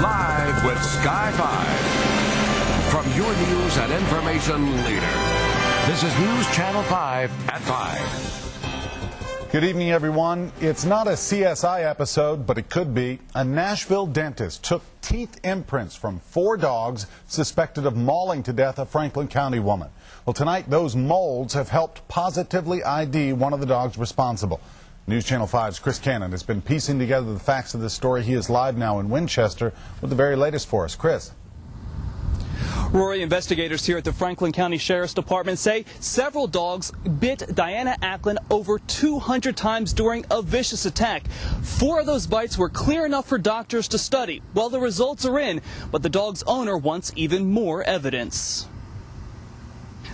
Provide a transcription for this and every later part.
Live with Sky 5. From your news and information leader. This is News Channel 5 at 5. Good evening, everyone. It's not a CSI episode, but it could be. A Nashville dentist took teeth imprints from 4 dogs suspected of mauling to death a Franklin County woman. Well, tonight, those molds have helped positively ID one of the dogs responsible. News Channel 5's Chris Cannon has been piecing together the facts of this story. He is live now in Winchester with the very latest for us. Chris. Rory, investigators here at the Franklin County Sheriff's Department say several dogs bit Diana Ackland over 200 times during a vicious attack. 4 of those bites were clear enough for doctors to study. Well, the results are in, but the dog's owner wants even more evidence.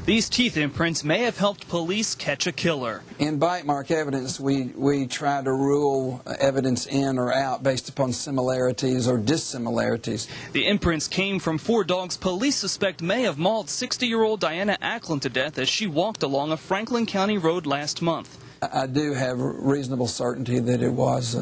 These teeth imprints may have helped police catch a killer. In bite mark evidence, we try to rule evidence in or out based upon similarities or dissimilarities. The imprints came from 4 dogs police suspect may have mauled 60-year-old Diana Ackland to death as she walked along a Franklin County road last month. I do have reasonable certainty that it was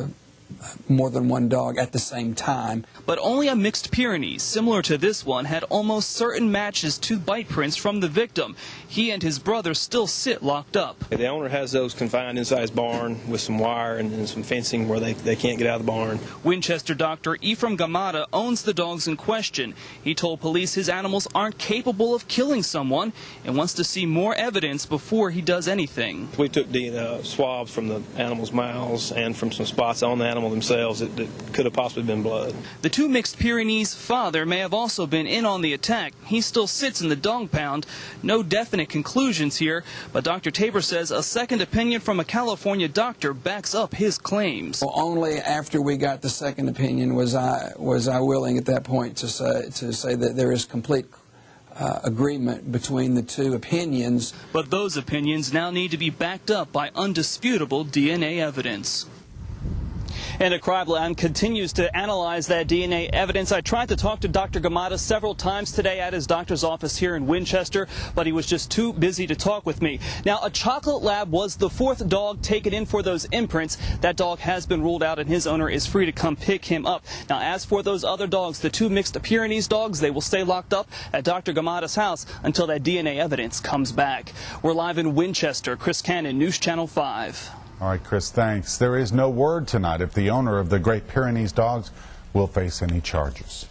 more than one dog at the same time. But only a mixed Pyrenees, similar to this one, had almost certain matches to bite prints from the victim. He and his brother still sit locked up. The owner has those confined inside his barn with some wire and some fencing where they can't get out of the barn. Winchester doctor Ephraim Gamada owns the dogs in question. He told police his animals aren't capable of killing someone and wants to see more evidence before he does anything. We took swabs from the animals' mouths and from some spots on the animal themselves that could have possibly been blood. The 2 mixed Pyrenees' father may have also been in on the attack. He still sits in the dog pound. No definite conclusions here, but Dr. Tabor says a second opinion from a California doctor backs up his claims. Well, only after we got the second opinion was I willing at that point to say that there is complete agreement between the 2 opinions. But those opinions now need to be backed up by undisputable DNA evidence. And a crime lab continues to analyze that DNA evidence. I tried to talk to Dr. Gamada several times today at his doctor's office here in Winchester, but he was just too busy to talk with me. Now, a chocolate lab was the 4th dog taken in for those imprints. That dog has been ruled out, and his owner is free to come pick him up. Now, as for those other dogs, the 2 mixed Pyrenees dogs, they will stay locked up at Dr. Gamada's house until that DNA evidence comes back. We're live in Winchester. Chris Cannon, News Channel 5. All right, Chris, thanks. There is no word tonight if the owner of the Great Pyrenees dogs will face any charges.